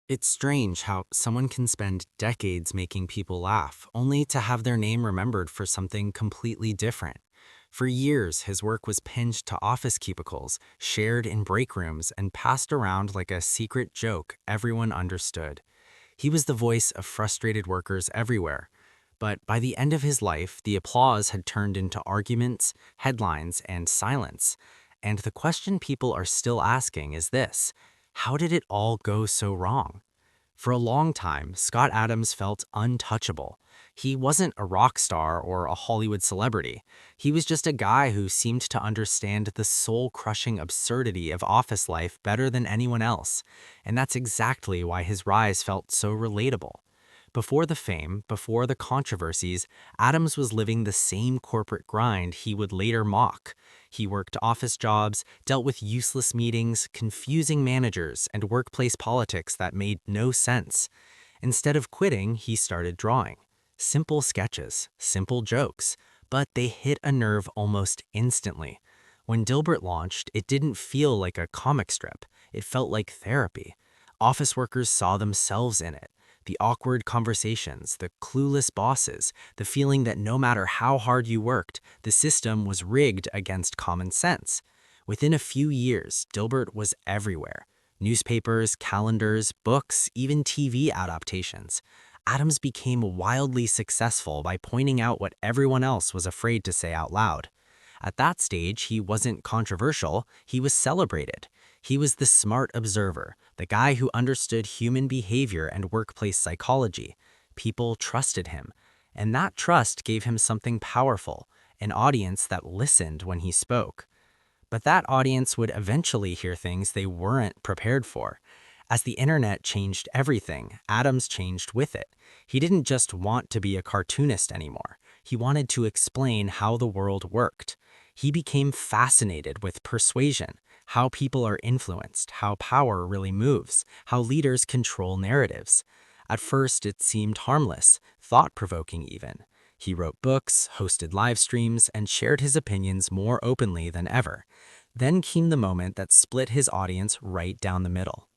It's strange how someone can spend decades making people laugh, only to have their name remembered for something completely different. For years, his work was pinned to office cubicles, shared in break rooms, and passed around like a secret joke everyone understood. He was the voice of frustrated workers everywhere. But by the end of his life, the applause had turned into arguments, headlines, and silence. And the question people are still asking is this: how did it all go so wrong? For a long time, Scott Adams felt untouchable. He wasn't a rock star or a Hollywood celebrity. He was just a guy who seemed to understand the soul-crushing absurdity of office life better than anyone else. And that's exactly why his rise felt so relatable. Before the fame, before the controversies, Adams was living the same corporate grind he would later mock. He worked office jobs, dealt with useless meetings, confusing managers, and workplace politics that made no sense. Instead of quitting, he started drawing. Simple sketches, simple jokes, but they hit a nerve almost instantly. When Dilbert launched, it didn't feel like a comic strip. It felt like therapy. Office workers saw themselves in it. The awkward conversations, the clueless bosses, the feeling that no matter how hard you worked, the system was rigged against common sense. Within a few years, Dilbert was everywhere. Newspapers, calendars, books, even TV adaptations. Adams became wildly successful by pointing out what everyone else was afraid to say out loud. At that stage, he wasn't controversial, he was celebrated. He was the smart observer, the guy who understood human behavior and workplace psychology. People trusted him, and that trust gave him something powerful, an audience that listened when he spoke. But that audience would eventually hear things they weren't prepared for. As the internet changed everything, Adams changed with it. He didn't just want to be a cartoonist anymore. He wanted to explain how the world worked. He became fascinated with persuasion, how people are influenced, how power really moves, how leaders control narratives. At first, it seemed harmless, thought-provoking even. He wrote books, hosted live streams, and shared his opinions more openly than ever. Then came the moment that split his audience right down the middle.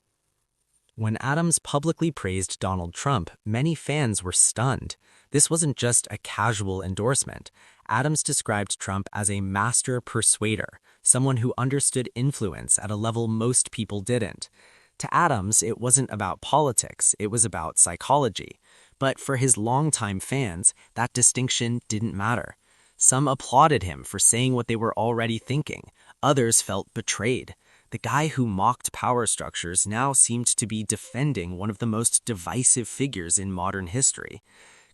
When Adams publicly praised Donald Trump, many fans were stunned. This wasn't just a casual endorsement. Adams described Trump as a master persuader, someone who understood influence at a level most people didn't. To Adams, it wasn't about politics, it was about psychology. But for his longtime fans, that distinction didn't matter. Some applauded him for saying what they were already thinking. Others felt betrayed. The guy who mocked power structures now seemed to be defending one of the most divisive figures in modern history.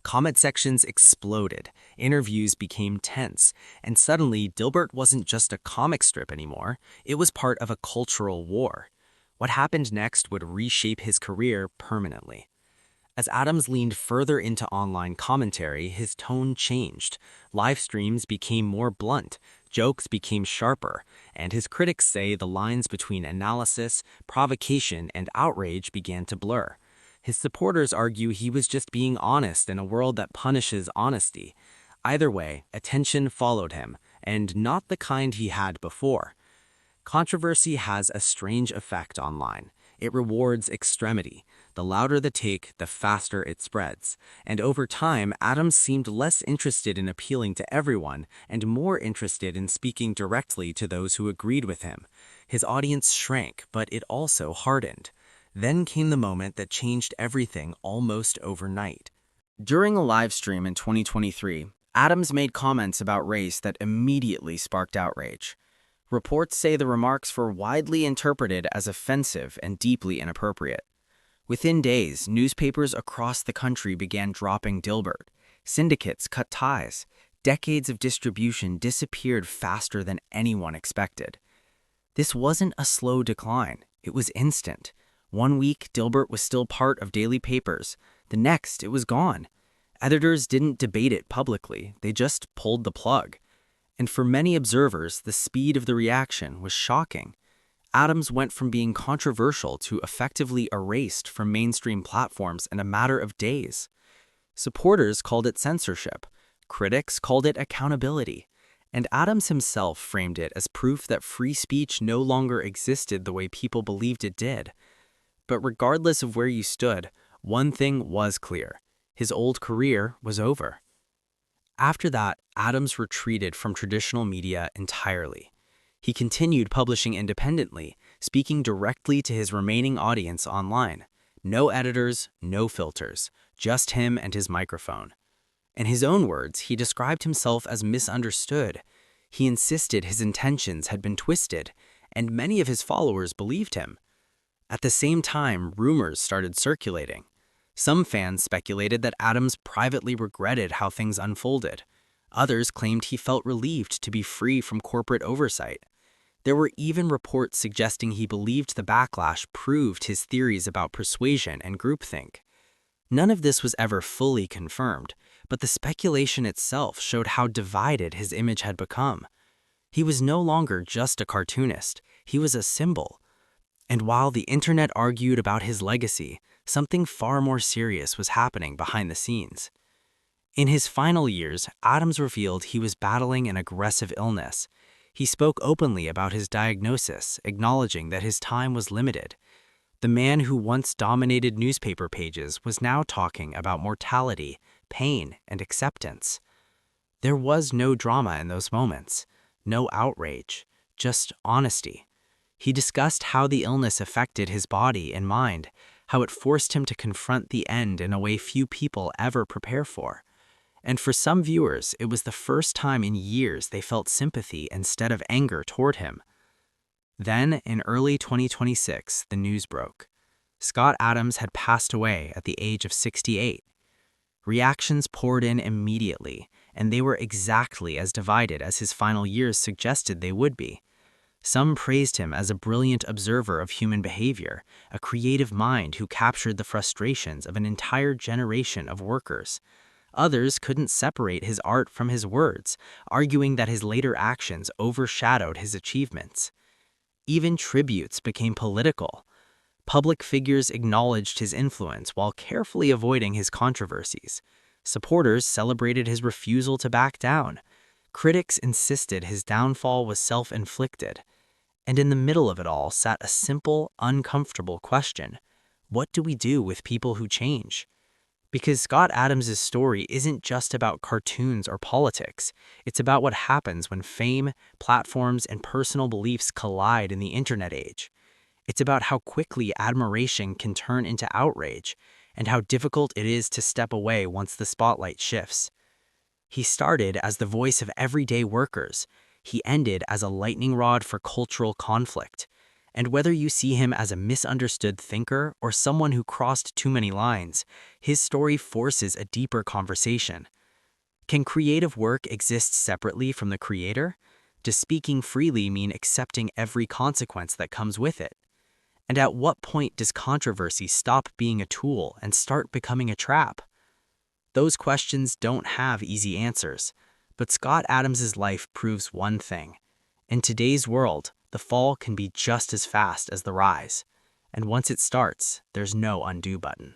Comment sections exploded, interviews became tense, and suddenly Dilbert wasn't just a comic strip anymore, it was part of a cultural war. What happened next would reshape his career permanently. As Adams leaned further into online commentary, his tone changed. Live streams became more blunt, jokes became sharper, and his critics say the lines between analysis, provocation, and outrage began to blur. His supporters argue he was just being honest in a world that punishes honesty. Either way, attention followed him, and not the kind he had before. Controversy has a strange effect online. It rewards extremity. The louder the take, the faster it spreads. And over time, Adams seemed less interested in appealing to everyone and more interested in speaking directly to those who agreed with him. His audience shrank, but it also hardened. Then came the moment that changed everything almost overnight. During a live stream in 2023, Adams made comments about race that immediately sparked outrage. Reports say the remarks were widely interpreted as offensive and deeply inappropriate. Within days, newspapers across the country began dropping Dilbert. Syndicates cut ties. Decades of distribution disappeared faster than anyone expected. This wasn't a slow decline. It was instant. One week, Dilbert was still part of daily papers. The next, it was gone. Editors didn't debate it publicly. They just pulled the plug. And for many observers, the speed of the reaction was shocking. Adams went from being controversial to effectively erased from mainstream platforms in a matter of days. Supporters called it censorship. Critics called it accountability. And Adams himself framed it as proof that free speech no longer existed the way people believed it did. But regardless of where you stood, one thing was clear. His old career was over. After that, Adams retreated from traditional media entirely. He continued publishing independently, speaking directly to his remaining audience online. No editors, no filters, just him and his microphone. In his own words, he described himself as misunderstood. He insisted his intentions had been twisted, and many of his followers believed him. At the same time, rumors started circulating. Some fans speculated that Adams privately regretted how things unfolded. Others claimed he felt relieved to be free from corporate oversight. There were even reports suggesting he believed the backlash proved his theories about persuasion and groupthink. None of this was ever fully confirmed, but the speculation itself showed how divided his image had become. He was no longer just a cartoonist, he was a symbol. And while the internet argued about his legacy, something far more serious was happening behind the scenes. In his final years, Adams revealed he was battling an aggressive illness. He spoke openly about his diagnosis, acknowledging that his time was limited. The man who once dominated newspaper pages was now talking about mortality, pain, and acceptance. There was no drama in those moments, no outrage, just honesty. He discussed how the illness affected his body and mind, how it forced him to confront the end in a way few people ever prepare for. And for some viewers, it was the first time in years they felt sympathy instead of anger toward him. Then, in early 2026, the news broke. Scott Adams had passed away at the age of 68. Reactions poured in immediately, and they were exactly as divided as his final years suggested they would be. Some praised him as a brilliant observer of human behavior, a creative mind who captured the frustrations of an entire generation of workers. Others couldn't separate his art from his words, arguing that his later actions overshadowed his achievements. Even tributes became political. Public figures acknowledged his influence while carefully avoiding his controversies. Supporters celebrated his refusal to back down. Critics insisted his downfall was self-inflicted. And in the middle of it all sat a simple, uncomfortable question. What do we do with people who change? Because Scott Adams' story isn't just about cartoons or politics. It's about what happens when fame, platforms, and personal beliefs collide in the internet age. It's about how quickly admiration can turn into outrage, and how difficult it is to step away once the spotlight shifts. He started as the voice of everyday workers. He ended as a lightning rod for cultural conflict. And whether you see him as a misunderstood thinker or someone who crossed too many lines, his story forces a deeper conversation. Can creative work exist separately from the creator? Does speaking freely mean accepting every consequence that comes with it? And at what point does controversy stop being a tool and start becoming a trap? Those questions don't have easy answers, but Scott Adams' life proves one thing. In today's world, the fall can be just as fast as the rise, and once it starts, there's no undo button.